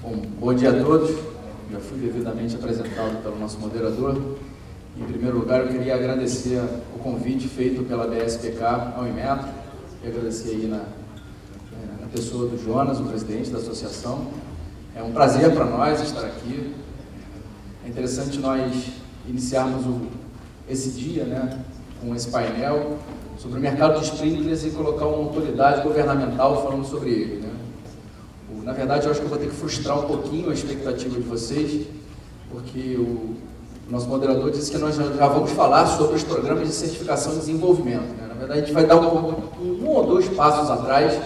Bom dia a todos. Já fui devidamente apresentado pelo nosso moderador. Em primeiro lugar, eu queria agradecer o convite feito pela BSPK ao Inmetro, e agradecer aí na pessoa do Jonas, o presidente da associação. É um prazer para nós estar aqui. É interessante nós iniciarmos esse dia, né, com esse painel sobre o mercado de sprinklers e colocar uma autoridade governamental falando sobre ele, né? Na verdade, eu acho que eu vou ter que frustrar um pouquinho a expectativa de vocês, porque o nosso moderador disse que nós já vamos falar sobre os programas de certificação e desenvolvimento, né? Na verdade, a gente vai dar um ou dois passos atrás,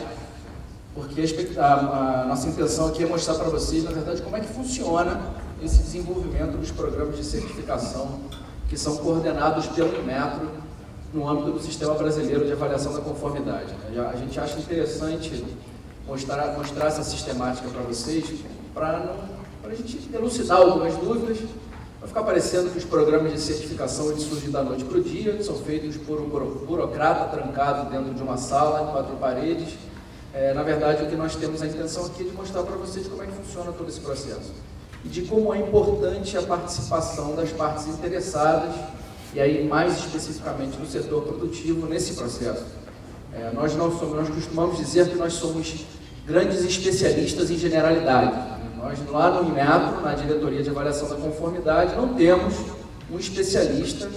porque a nossa intenção aqui é mostrar para vocês, na verdade, como é que funciona esse desenvolvimento dos programas de certificação que são coordenados pelo Inmetro no âmbito do Sistema Brasileiro de Avaliação da Conformidade. A gente acha interessante mostrar essa sistemática para vocês, para a gente elucidar algumas dúvidas. Vai ficar parecendo que os programas de certificação eles surgem da noite para o dia, são feitos por um burocrata trancado dentro de uma sala, em quatro paredes. Na verdade, o que nós temos a intenção aqui é de mostrar para vocês como é que funciona todo esse processo e de como é importante a participação das partes interessadas, e aí mais especificamente do setor produtivo, nesse processo. Nós costumamos dizer que nós somos grandes especialistas em generalidade. Nós, lá no Inmetro, na Diretoria de Avaliação da Conformidade, não temos um especialista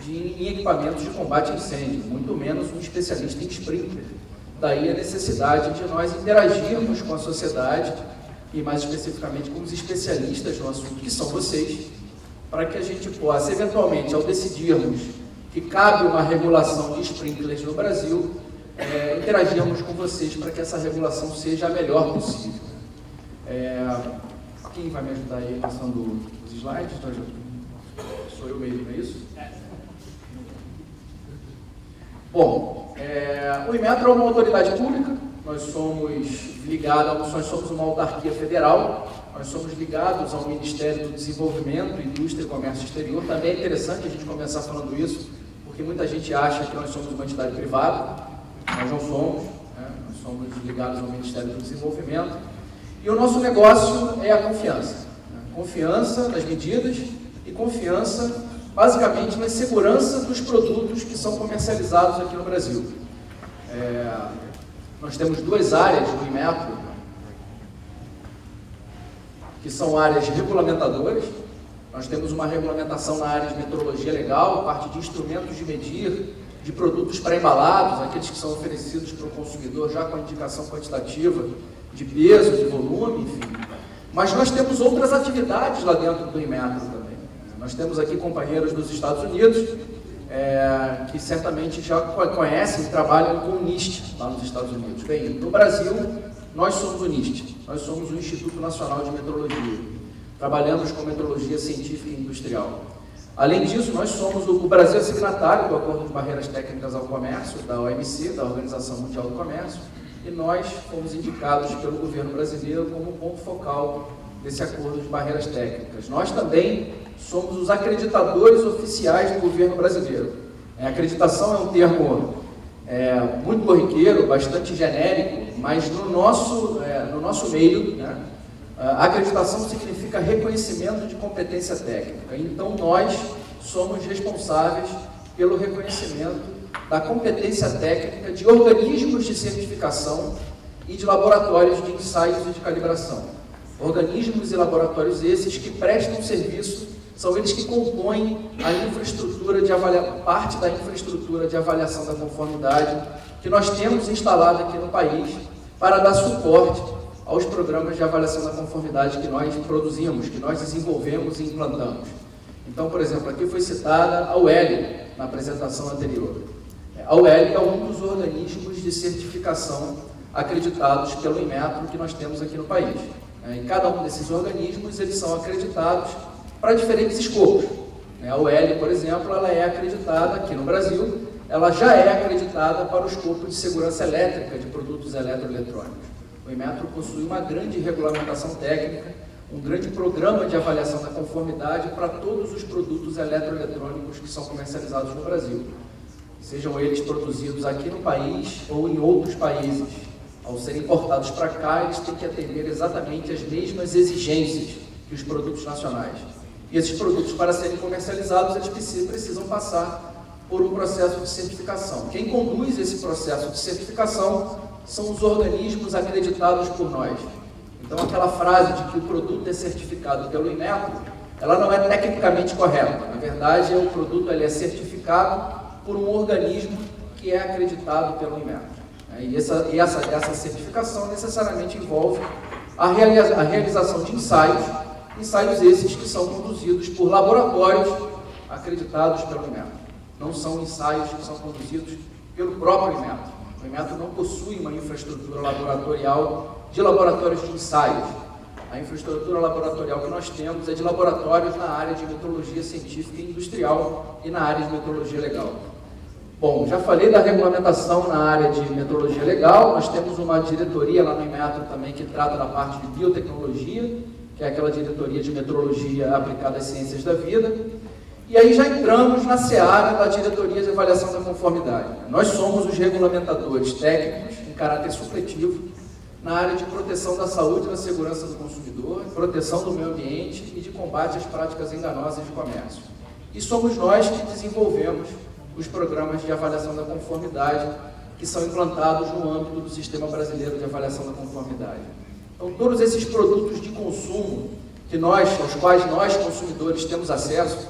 em equipamentos de combate a incêndio, muito menos um especialista em sprinkler. Daí a necessidade de nós interagirmos com a sociedade e, mais especificamente, com os especialistas no assunto, que são vocês, para que a gente possa, eventualmente, ao decidirmos que cabe uma regulação de sprinklers no Brasil, interagirmos com vocês para que essa regulação seja a melhor possível. Quem vai me ajudar aí passando os slides? Sou eu mesmo, é isso? Bom, o Inmetro é uma autoridade pública, nós somos uma autarquia federal, nós somos ligados ao Ministério do Desenvolvimento, Indústria e Comércio Exterior. Também é interessante a gente começar falando isso, porque muita gente acha que nós somos uma entidade privada. Nós não somos, né? Nós somos ligados ao Ministério do Desenvolvimento. E o nosso negócio é a confiança. Né? Confiança nas medidas e confiança, basicamente, na segurança dos produtos que são comercializados aqui no Brasil. Nós temos duas áreas do Inmetro, que são áreas regulamentadoras. Nós temos uma regulamentação na área de metrologia legal, parte de instrumentos de medir, de produtos pré-embalados, aqueles que são oferecidos para o consumidor já com a indicação quantitativa de peso, de volume, enfim. Mas nós temos outras atividades lá dentro do Inmetro também. Nós temos aqui companheiros dos Estados Unidos, que certamente já conhecem e trabalham com o NIST lá nos Estados Unidos. Bem, no Brasil, nós somos o NIST, nós somos o Instituto Nacional de Metrologia. Trabalhamos com metrologia científica e industrial. Além disso, nós somos o Brasil é signatário do Acordo de Barreiras Técnicas ao Comércio, da OMC, da Organização Mundial do Comércio, e nós fomos indicados pelo governo brasileiro como ponto focal desse Acordo de Barreiras Técnicas. Nós também somos os acreditadores oficiais do governo brasileiro. Acreditação é um termo muito corriqueiro, bastante genérico, mas no nosso meio, né, a acreditação significa reconhecimento de competência técnica. Então, nós somos responsáveis pelo reconhecimento da competência técnica de organismos de certificação e de laboratórios de ensaios e de calibração. Organismos e laboratórios esses que prestam serviço, são eles que compõem a infraestrutura parte da infraestrutura de avaliação da conformidade que nós temos instalada aqui no país para dar suporte aos programas de avaliação da conformidade que nós produzimos, que nós desenvolvemos e implantamos. Então, por exemplo, aqui foi citada a UL na apresentação anterior. A UL é um dos organismos de certificação acreditados pelo Inmetro que nós temos aqui no país. E cada um desses organismos, eles são acreditados para diferentes escopos. A UL, por exemplo, ela é acreditada aqui no Brasil, ela já é acreditada para o escopo de segurança elétrica de produtos eletroeletrônicos. O Inmetro possui uma grande regulamentação técnica, um grande programa de avaliação da conformidade para todos os produtos eletroeletrônicos que são comercializados no Brasil, sejam eles produzidos aqui no país ou em outros países. Ao serem importados para cá, eles têm que atender exatamente as mesmas exigências que os produtos nacionais. E esses produtos, para serem comercializados, eles precisam passar por um processo de certificação. Quem conduz esse processo de certificação são os organismos acreditados por nós. Então, aquela frase de que o produto é certificado pelo Inmetro, ela não é tecnicamente correta. Na verdade, o produto ele é certificado por um organismo que é acreditado pelo Inmetro. E essa certificação necessariamente envolve a realização de ensaios esses que são conduzidos por laboratórios acreditados pelo Inmetro. Não são ensaios que são conduzidos pelo próprio Inmetro. O Inmetro não possui uma infraestrutura laboratorial de laboratórios de ensaios. A infraestrutura laboratorial que nós temos é de laboratórios na área de metrologia científica e industrial e na área de metrologia legal. Bom, já falei da regulamentação na área de metrologia legal, nós temos uma diretoria lá no Inmetro também que trata da parte de biotecnologia, que é aquela diretoria de metrologia aplicada às ciências da vida. E aí já entramos na seara da diretoria de avaliação da conformidade. Nós somos os regulamentadores técnicos, em caráter supletivo, na área de proteção da saúde e da segurança do consumidor, proteção do meio ambiente e de combate às práticas enganosas de comércio. E somos nós que desenvolvemos os programas de avaliação da conformidade que são implantados no âmbito do Sistema Brasileiro de Avaliação da Conformidade. Então, todos esses produtos de consumo aos quais nós, consumidores, temos acesso,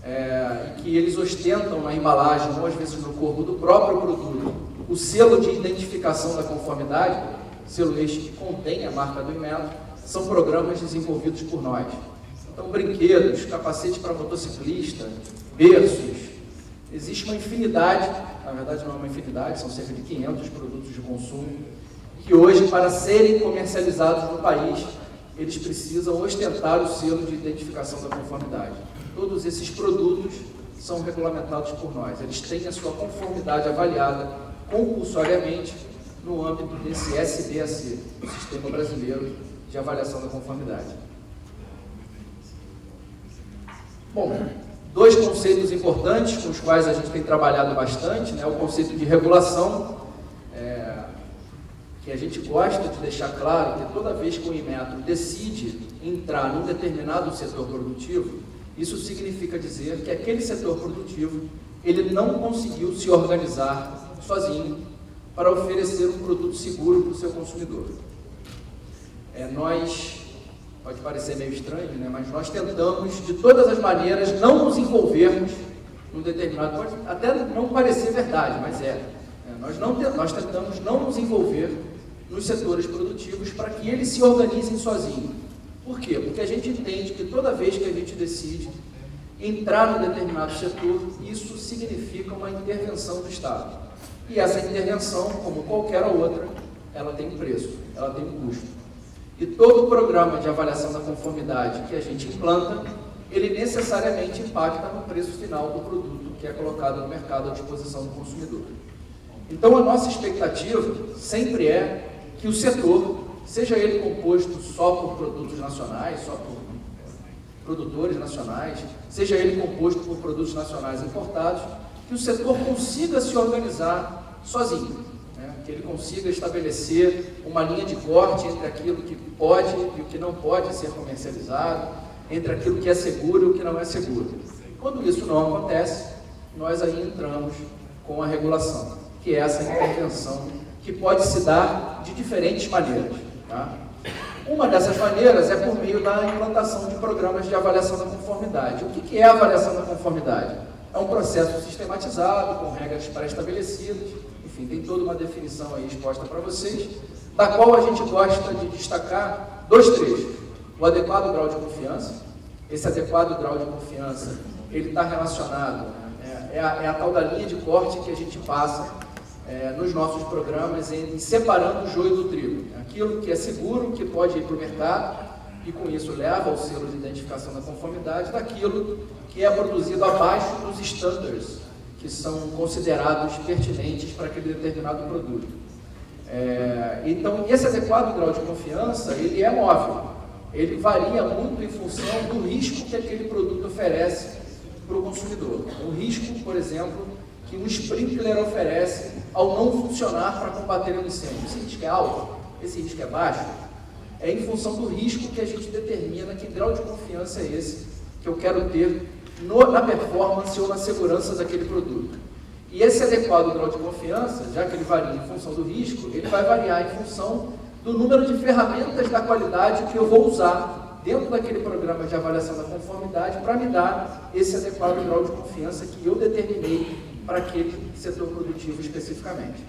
e que eles ostentam na embalagem, ou às vezes no corpo do próprio produto, o selo de identificação da conformidade, selo este que contém a marca do Inmetro, são programas desenvolvidos por nós. Então, brinquedos, capacete para motociclista, berços, existe uma infinidade, na verdade não é uma infinidade, são cerca de 500 produtos de consumo, que hoje, para serem comercializados no país, eles precisam ostentar o selo de identificação da conformidade. Todos esses produtos são regulamentados por nós, eles têm a sua conformidade avaliada compulsoriamente no âmbito desse SBAC, o Sistema Brasileiro de Avaliação da Conformidade. Bom, dois conceitos importantes com os quais a gente tem trabalhado bastante, né? O conceito de regulação, que a gente gosta de deixar claro que toda vez que o Inmetro decide entrar num determinado setor produtivo, isso significa dizer que aquele setor produtivo ele não conseguiu se organizar sozinho para oferecer um produto seguro para o seu consumidor. Pode parecer meio estranho, né? Mas nós tentamos, de todas as maneiras, não nos envolvermos num determinado... Pode até não parecer verdade, mas nós tentamos não nos envolver nos setores produtivos para que eles se organizem sozinhos. Por quê? Porque a gente entende que toda vez que a gente decide entrar num determinado setor, isso significa uma intervenção do Estado. E essa intervenção, como qualquer outra, ela tem um preço, ela tem um custo. E todo programa de avaliação da conformidade que a gente implanta, ele necessariamente impacta no preço final do produto que é colocado no mercado à disposição do consumidor. Então, a nossa expectativa sempre é que o setor, seja ele composto só por produtos nacionais, só por produtores nacionais, seja ele composto por produtos nacionais importados, que o setor consiga se organizar sozinho, né? Que ele consiga estabelecer uma linha de corte entre aquilo que pode e o que não pode ser comercializado, entre aquilo que é seguro e o que não é seguro. Quando isso não acontece, nós aí entramos com a regulação, que é essa intervenção que pode se dar de diferentes maneiras. Tá? Uma dessas maneiras é por meio da implantação de programas de avaliação da conformidade. O que é a avaliação da conformidade? É um processo sistematizado, com regras pré-estabelecidas, enfim, tem toda uma definição aí exposta para vocês, da qual a gente gosta de destacar dois trechos. O adequado grau de confiança. Esse adequado grau de confiança, ele está relacionado, é a tal da linha de corte que a gente passa nos nossos programas, separando o joio do trigo. Aquilo que é seguro, que pode ir para o mercado, e com isso leva ao selo de identificação da conformidade, daquilo que é produzido abaixo dos estándares que são considerados pertinentes para aquele determinado produto. Então, esse adequado grau de confiança, ele é móvel, ele varia muito em função do risco que aquele produto oferece para o consumidor. O risco, por exemplo, que um sprinkler oferece ao não funcionar para combater um incêndio. Esse risco é alto? Esse risco é baixo? É em função do risco que a gente determina que grau de confiança é esse que eu quero ter na performance ou na segurança daquele produto. E esse adequado grau de confiança, já que ele varia em função do risco, ele vai variar em função do número de ferramentas da qualidade que eu vou usar dentro daquele programa de avaliação da conformidade para me dar esse adequado grau de confiança que eu determinei para aquele setor produtivo especificamente.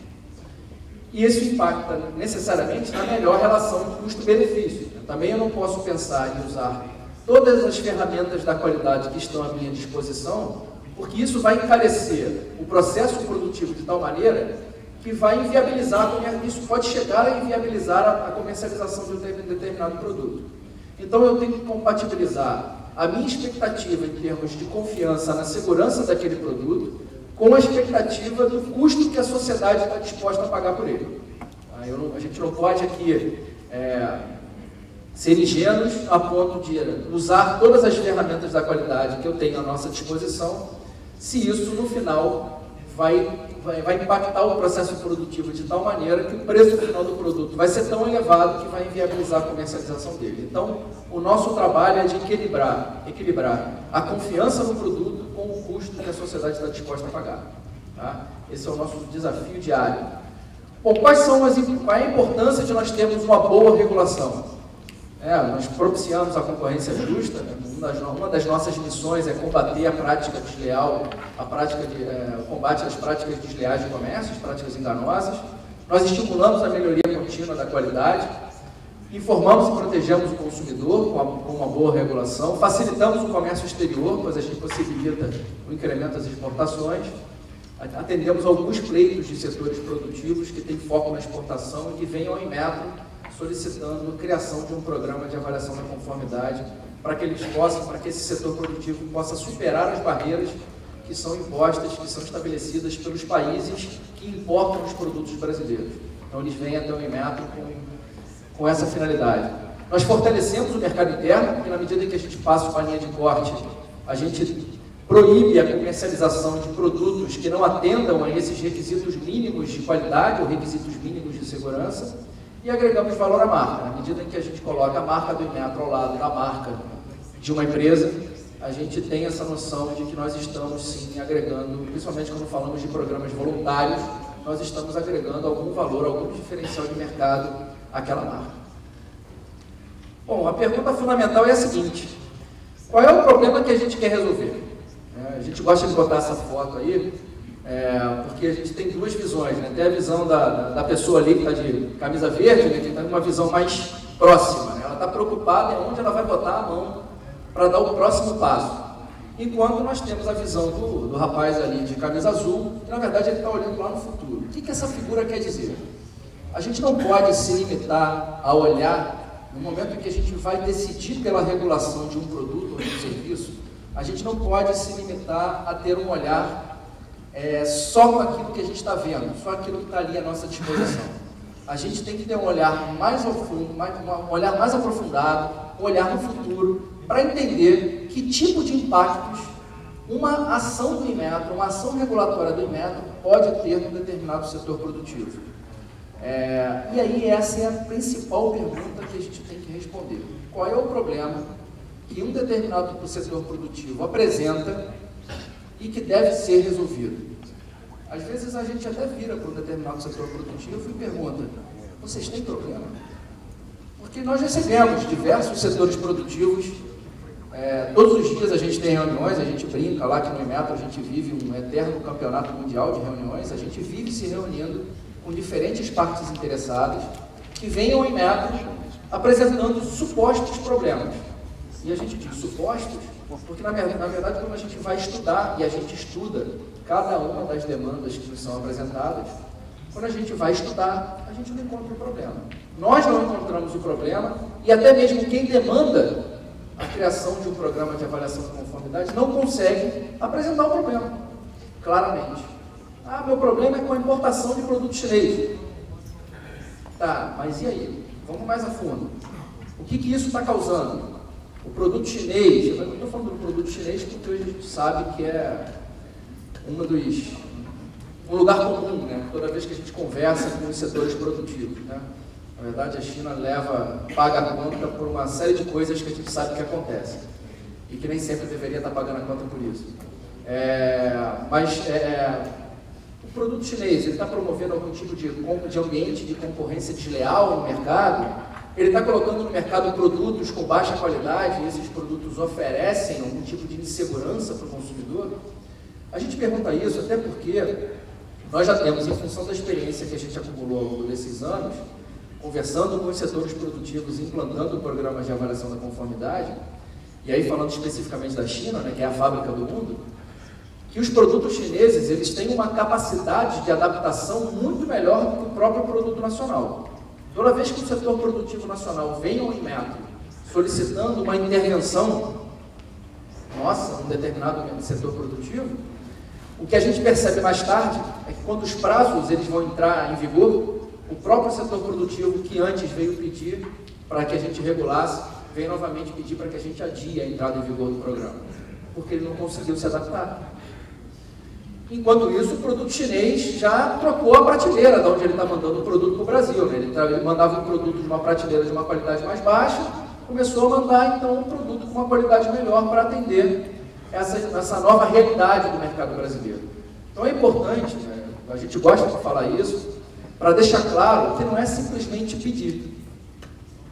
E isso impacta necessariamente na melhor relação custo-benefício. Também eu não posso pensar em usar todas as ferramentas da qualidade que estão à minha disposição, porque isso vai encarecer o processo produtivo de tal maneira que vai inviabilizar, isso pode chegar a inviabilizar a comercialização de um determinado produto. Então eu tenho que compatibilizar a minha expectativa em termos de confiança na segurança daquele produto com a expectativa do custo que a sociedade está disposta a pagar por ele. A gente não pode aqui ser ingênuos a ponto de usar todas as ferramentas da qualidade que eu tenho à nossa disposição, se isso, no final, vai impactar o processo produtivo de tal maneira que o preço final do produto vai ser tão elevado que vai inviabilizar a comercialização dele. Então, o nosso trabalho é de equilibrar a confiança no produto com o custo que a sociedade está disposta a pagar. Tá? Esse é o nosso desafio diário. Bom, qual é a importância de nós termos uma boa regulação? Nós propiciamos a concorrência justa, né? Uma das nossas missões é combater a prática desleal, o combate às práticas desleais de comércio, as práticas enganosas. Nós estimulamos a melhoria contínua da qualidade, informamos e protegemos o consumidor com uma boa regulação, facilitamos o comércio exterior, pois a gente possibilita o incremento das exportações, atendemos alguns pleitos de setores produtivos que têm foco na exportação e que vêm ao Inmetro solicitando a criação de um programa de avaliação da conformidade para que esse setor produtivo possa superar as barreiras que são impostas, que são estabelecidas pelos países que importam os produtos brasileiros. Então eles vêm até o Inmetro com essa finalidade. Nós fortalecemos o mercado interno, porque na medida em que a gente passa uma linha de corte, a gente proíbe a comercialização de produtos que não atendam a esses requisitos mínimos de qualidade ou requisitos mínimos de segurança, e agregamos valor à marca. Na medida em que a gente coloca a marca do Inmetro ao lado da marca de uma empresa, a gente tem essa noção de que nós estamos, sim, agregando, principalmente quando falamos de programas voluntários, nós estamos agregando algum valor, algum diferencial de mercado àquela marca. Bom, a pergunta fundamental é a seguinte: qual é o problema que a gente quer resolver? A gente gosta de botar essa foto aí, porque a gente tem duas visões, né? Tem a visão da pessoa ali que está de camisa verde, né? Que está uma visão mais próxima, né? Ela está preocupada em onde ela vai botar a mão para dar o próximo passo. Enquanto nós temos a visão do rapaz ali de camisa azul, que na verdade ele está olhando lá no futuro. O que essa figura quer dizer? A gente não pode se limitar a olhar, no momento em que a gente vai decidir pela regulação de um produto ou de um serviço, a gente não pode se limitar a ter um olhar só com aquilo que a gente está vendo, só aquilo que está ali à nossa disposição. A gente tem que ter um olhar mais ao fundo, um olhar mais aprofundado, um olhar no futuro, para entender que tipo de impactos uma ação do Inmetro, uma ação regulatória do Inmetro pode ter num determinado setor produtivo. E aí essa é a principal pergunta que a gente tem que responder. Qual é o problema que um determinado setor produtivo apresenta e que deve ser resolvido? Às vezes a gente até vira para um determinado setor produtivo e pergunta: vocês têm problema? Porque nós recebemos diversos setores produtivos, todos os dias a gente tem reuniões, a gente brinca lá que no Inmetro a gente vive um eterno campeonato mundial de reuniões, a gente vive se reunindo com diferentes partes interessadas que vêm ao Inmetro apresentando supostos problemas. E a gente diz supostos porque, na verdade, quando a gente vai estudar, e a gente estuda cada uma das demandas que nos são apresentadas, quando a gente vai estudar, a gente não encontra o problema. Nós não encontramos o problema, e até mesmo quem demanda a criação de um programa de avaliação de conformidade não consegue apresentar o problema, claramente. Meu problema é com a importação de produto chinês. Tá, mas e aí? Vamos mais a fundo. O que isso está causando? O produto chinês, eu não estou falando do produto chinês porque a gente sabe que é um lugar comum, né? Toda vez que a gente conversa com os setores produtivos, né? Na verdade, a China paga a conta por uma série de coisas que a gente sabe que acontecem e que nem sempre deveria estar pagando a conta por isso. O produto chinês, ele está promovendo algum tipo de ambiente de concorrência desleal no mercado? Ele está colocando no mercado produtos com baixa qualidade e esses produtos oferecem algum tipo de insegurança para o consumidor? A gente pergunta isso até porque nós já temos, em função da experiência que a gente acumulou ao longo desses anos, conversando com os setores produtivos, implantando programas de avaliação da conformidade, e aí falando especificamente da China, né, que é a fábrica do mundo, que os produtos chineses eles têm uma capacidade de adaptação muito melhor do que o próprio produto nacional. Toda vez que o setor produtivo nacional vem ao Inmetro solicitando uma intervenção nossa, num determinado setor produtivo, o que a gente percebe mais tarde é que quando os prazos eles vão entrar em vigor, o próprio setor produtivo que antes veio pedir para que a gente regulasse, vem novamente pedir para que a gente adie a entrada em vigor do programa, porque ele não conseguiu se adaptar. Enquanto isso, o produto chinês já trocou a prateleira de onde ele está mandando o produto para o Brasil. Né? Ele mandava um produto de uma prateleira de uma qualidade mais baixa, começou a mandar então um produto com uma qualidade melhor para atender essa nova realidade do mercado brasileiro. Então é importante, né? A gente gosta de falar isso, para deixar claro que não é simplesmente pedir.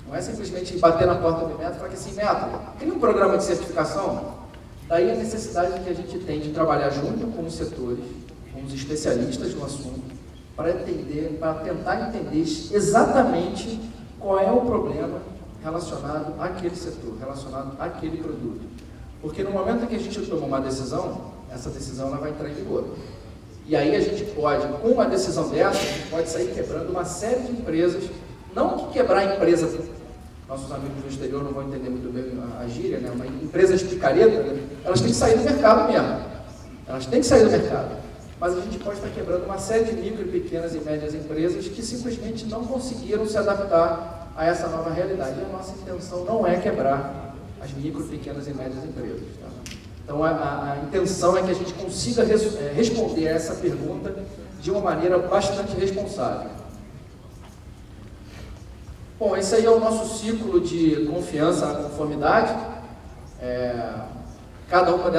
Não é simplesmente bater na porta do Inmetro e falar que assim, Inmetro, cria um programa de certificação. Daí a necessidade que a gente tem de trabalhar junto com os setores, com os especialistas no assunto, para tentar entender exatamente qual é o problema relacionado àquele setor, relacionado àquele produto. Porque no momento em que a gente toma uma decisão, essa decisão ela vai entrar em vigor. E aí a gente pode, com uma decisão dessa, a gente pode sair quebrando uma série de empresas, não que quebrar a empresa, nossos amigos do exterior não vão entender muito bem a gíria, né? Uma empresa de picareta, né? Elas têm que sair do mercado mesmo. Elas têm que sair do mercado. Mas a gente pode estar quebrando uma série de micro, pequenas e médias empresas que simplesmente não conseguiram se adaptar a essa nova realidade. E a nossa intenção não é quebrar as micro, pequenas e médias empresas. Tá? Então a intenção é que a gente consiga responder a essa pergunta de uma maneira bastante responsável. Bom, esse aí é o nosso ciclo de confiança na conformidade. Cada uma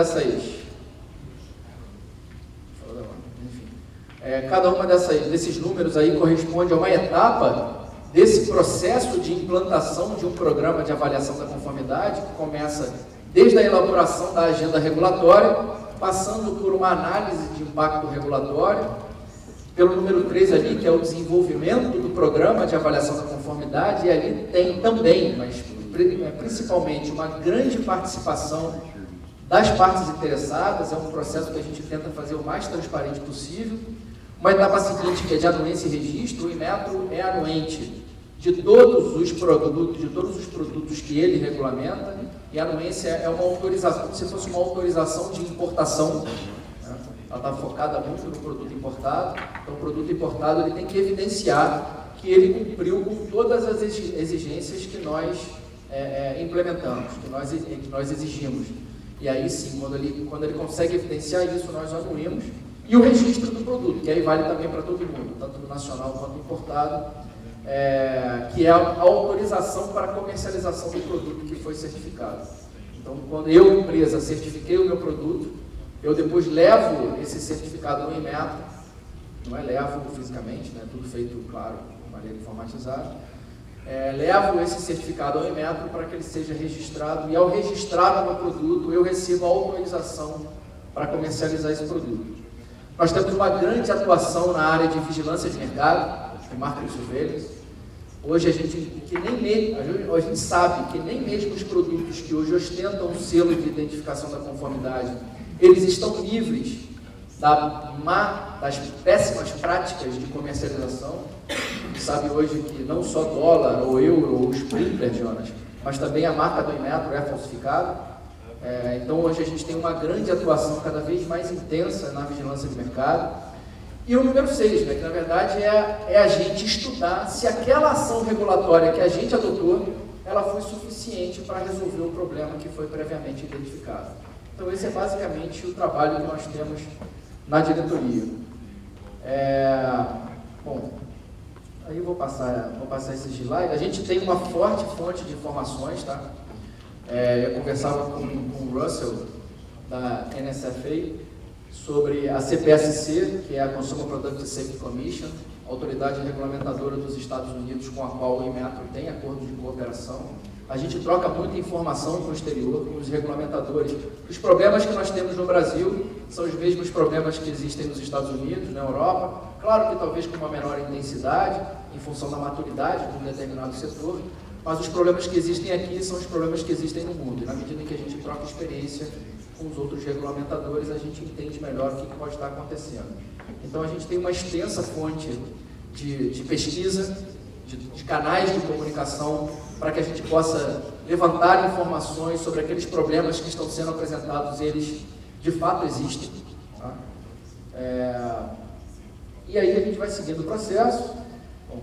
desses números aí corresponde a uma etapa desse processo de implantação de um programa de avaliação da conformidade, que começa desde a elaboração da agenda regulatória, passando por uma análise de impacto regulatório, pelo número 3 ali, que é o desenvolvimento do programa de avaliação da conformidade, e ali tem também, mas principalmente, uma grande participação das partes interessadas. É um processo que a gente tenta fazer o mais transparente possível. Uma etapa seguinte, que é de anuência e registro. O Inmetro é anuente de todos os produtos que ele regulamenta, e a anuência é uma autorização, como se fosse uma autorização de importação. Ela está focada muito no produto importado. Então, o produto importado ele tem que evidenciar que ele cumpriu com todas as exigências que nós implementamos, que nós exigimos. E aí sim, quando ele consegue evidenciar isso, nós anuímos. E o registro do produto, que aí vale também para todo mundo, tanto nacional quanto importado, que é a autorização para a comercialização do produto que foi certificado. Então, quando eu, empresa, certifiquei o meu produto, eu depois levo esse certificado no Inmetro, não é levo fisicamente, né, tudo feito, claro, de maneira informatizada, levo esse certificado ao Inmetro para que ele seja registrado, e ao registrar o meu produto, eu recebo a autorização para comercializar esse produto. Nós temos uma grande atuação na área de vigilância de mercado, de marca de surveillance. Hoje a gente sabe que nem mesmo os produtos que hoje ostentam o selo de identificação da conformidade, eles estão livres das péssimas práticas de comercialização. A gente sabe hoje que não só dólar, ou euro, ou Sprinter, Jonas, mas também a marca do Inmetro é falsificada. Então hoje a gente tem uma grande atuação cada vez mais intensa na vigilância de mercado. E o número 6, né, que na verdade é a gente estudar se aquela ação regulatória que a gente adotou, ela foi suficiente para resolver o problema que foi previamente identificado. Então esse é basicamente o trabalho que nós temos na diretoria. Bom, aí eu vou passar esses slides. A gente tem uma forte fonte de informações, tá? Eu conversava com o Russell, da NSFA, sobre a CPSC, que é a Consumer Product Safety Commission, autoridade regulamentadora dos Estados Unidos com a qual o Inmetro tem acordo de cooperação. A gente troca muita informação com o exterior, com os regulamentadores. Os problemas que nós temos no Brasil são os mesmos problemas que existem nos Estados Unidos, na Europa, claro que talvez com uma menor intensidade, em função da maturidade de um determinado setor, mas os problemas que existem aqui são os problemas que existem no mundo. E na medida em que a gente troca experiência com os outros regulamentadores, a gente entende melhor o que pode estar acontecendo. Então a gente tem uma extensa fonte de pesquisa, de canais de comunicação, para que a gente possa levantar informações sobre aqueles problemas que estão sendo apresentados, eles de fato existem. Tá? E aí a gente vai seguindo o processo. Bom,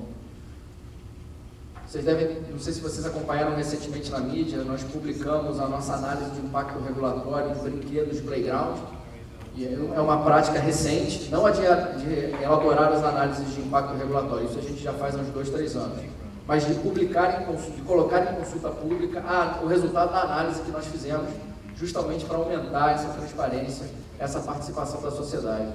vocês devem, não sei se vocês acompanharam recentemente na mídia, nós publicamos a nossa análise de impacto regulatório de brinquedos playground. E é uma prática recente, não a de elaborar as análises de impacto regulatório, isso a gente já faz há uns 2, 3 anos, mas de publicar, de colocar em consulta pública o resultado da análise que nós fizemos, justamente para aumentar essa transparência, essa participação da sociedade.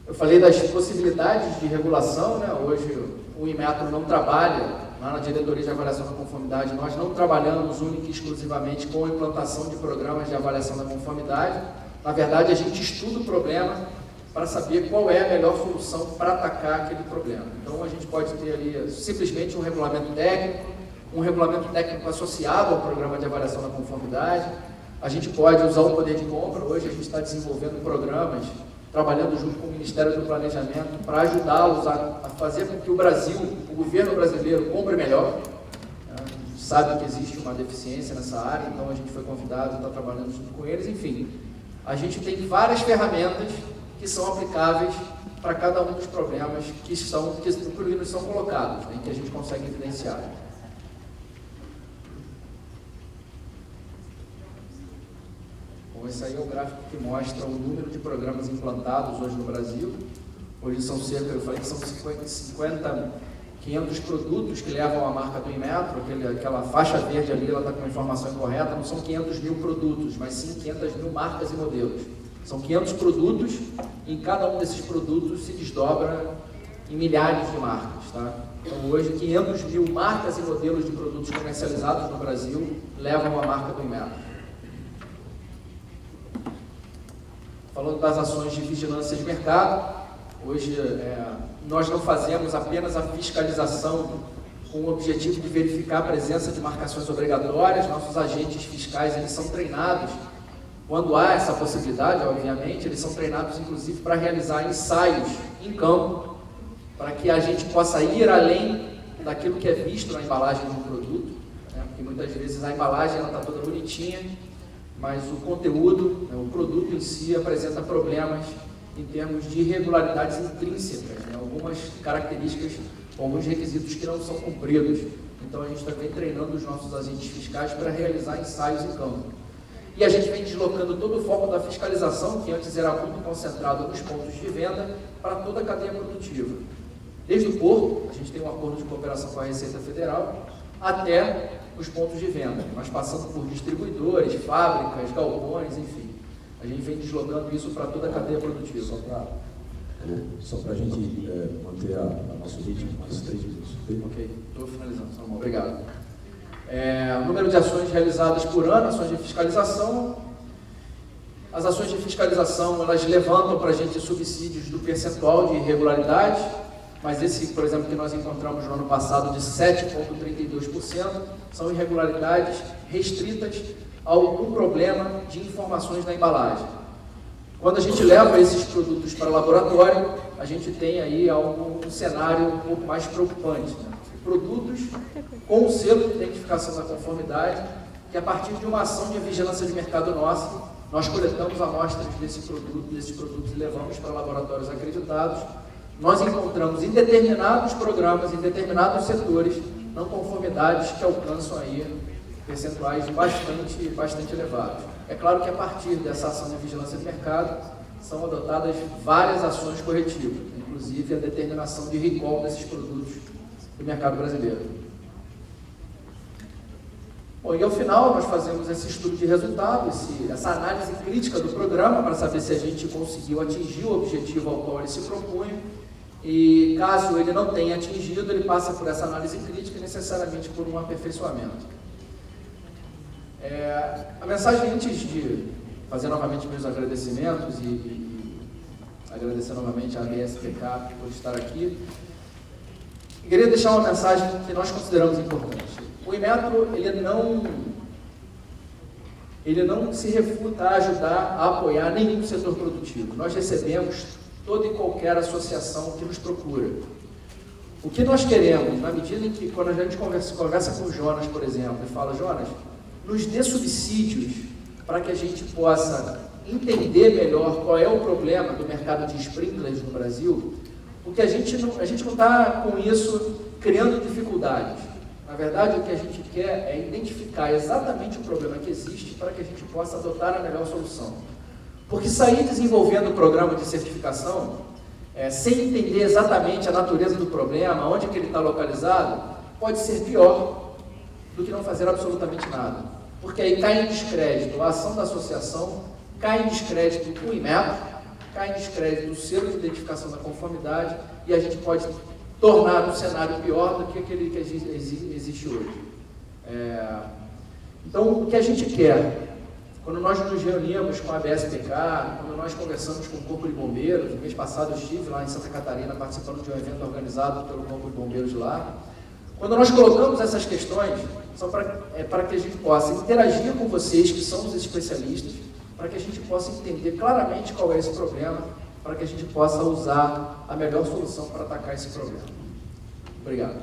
Eu falei das possibilidades de regulação, né? Hoje o Inmetro não trabalha, lá na diretoria de avaliação da conformidade, nós não trabalhamos única e exclusivamente com a implantação de programas de avaliação da conformidade. Na verdade, a gente estuda o problema para saber qual é a melhor solução para atacar aquele problema. Então, a gente pode ter ali simplesmente um regulamento técnico associado ao programa de avaliação da conformidade. A gente pode usar o poder de compra. Hoje a gente está desenvolvendo programas, trabalhando junto com o Ministério do Planejamento para ajudá-los a fazer com que o Brasil, o governo brasileiro, compre melhor. A gente sabe que existe uma deficiência nessa área, então a gente foi convidado e está trabalhando junto com eles. Enfim, a gente tem várias ferramentas que são aplicáveis para cada um dos problemas que nos são colocados, né, que a gente consegue evidenciar. Esse aí é o gráfico que mostra o número de programas implantados hoje no Brasil. Hoje são cerca, eu falei que são 500 produtos que levam a marca do Inmetro, aquela faixa verde ali, ela está com a informação incorreta, não são 500 mil produtos, mas sim 500 mil marcas e modelos. São 500 produtos, e em cada um desses produtos se desdobra em milhares de marcas. Tá? Então hoje 500 mil marcas e modelos de produtos comercializados no Brasil levam a marca do Inmetro. Falando das ações de vigilância de mercado, hoje nós não fazemos apenas a fiscalização com o objetivo de verificar a presença de marcações obrigatórias. Nossos agentes fiscais, eles são treinados, quando há essa possibilidade, obviamente, eles são treinados inclusive para realizar ensaios em campo, para que a gente possa ir além daquilo que é visto na embalagem de um produto, né? Porque muitas vezes a embalagem está toda bonitinha, mas o conteúdo, o produto em si apresenta problemas em termos de irregularidades intrínsecas, né? Algumas características, alguns requisitos que não são cumpridos. Então a gente está também treinando os nossos agentes fiscais para realizar ensaios em campo. E a gente vem deslocando todo o foco da fiscalização, que antes era muito concentrado nos pontos de venda, para toda a cadeia produtiva. Desde o porto, a gente tem um acordo de cooperação com a Receita Federal, até os pontos de venda, mas passando por distribuidores, fábricas, galpões, enfim. A gente vem deslocando isso para toda a cadeia produtiva. Só para a gente manter a nosso ritmo, mais 3 minutos. Ok, estou finalizando, Samuel. Obrigado. Número de ações realizadas por ano, ações de fiscalização. As ações de fiscalização, elas levantam para a gente subsídios do percentual de irregularidade, mas esse, por exemplo, que nós encontramos no ano passado de 7,32%, são irregularidades restritas a algum problema de informações na embalagem. Quando a gente leva esses produtos para o laboratório, a gente tem aí um cenário um pouco mais preocupante, né? Produtos com o selo de identificação da conformidade, que a partir de uma ação de vigilância de mercado nossa, nós coletamos amostras desses produtos e levamos para laboratórios acreditados. Nós encontramos em determinados programas, em determinados setores, não conformidades que alcançam aí percentuais bastante elevados. É claro que a partir dessa ação de vigilância de mercado, são adotadas várias ações corretivas, inclusive a determinação de recall desses produtos do mercado brasileiro. Bom, e ao final nós fazemos esse estudo de resultado, essa análise crítica do programa para saber se a gente conseguiu atingir o objetivo ao qual ele se propunha, e caso ele não tenha atingido, ele passa por essa análise crítica e necessariamente por um aperfeiçoamento. A mensagem, antes de fazer novamente meus agradecimentos e agradecer novamente a ABSPK por estar aqui, eu queria deixar uma mensagem que nós consideramos importante. O Inmetro, ele não se refuta a ajudar a apoiar nenhum setor produtivo. Nós recebemos toda e qualquer associação que nos procura. O que nós queremos, na medida em que, quando a gente conversa com o Jonas, por exemplo, e fala, Jonas, nos dê subsídios para que a gente possa entender melhor qual é o problema do mercado de sprinklers no Brasil, porque a gente não está com isso criando dificuldades. Na verdade, o que a gente quer é identificar exatamente o problema que existe para que a gente possa adotar a melhor solução. Porque sair desenvolvendo o programa de certificação, sem entender exatamente a natureza do problema, onde que ele está localizado, pode ser pior do que não fazer absolutamente nada. Porque aí cai em descrédito a ação da associação, cai em descrédito o Inmetro, cai em descrédito o selo de identificação da conformidade e a gente pode tornar um cenário pior do que aquele que existe hoje. Então, o que a gente quer, quando nós nos reunimos com a ABSPK, quando nós conversamos com o Corpo de Bombeiros, no mês passado eu estive lá em Santa Catarina participando de um evento organizado pelo Corpo de Bombeiros de lá, quando nós colocamos essas questões, são para que a gente possa interagir com vocês, que são os especialistas, para que a gente possa entender claramente qual é esse problema, para que a gente possa usar a melhor solução para atacar esse problema. Obrigado.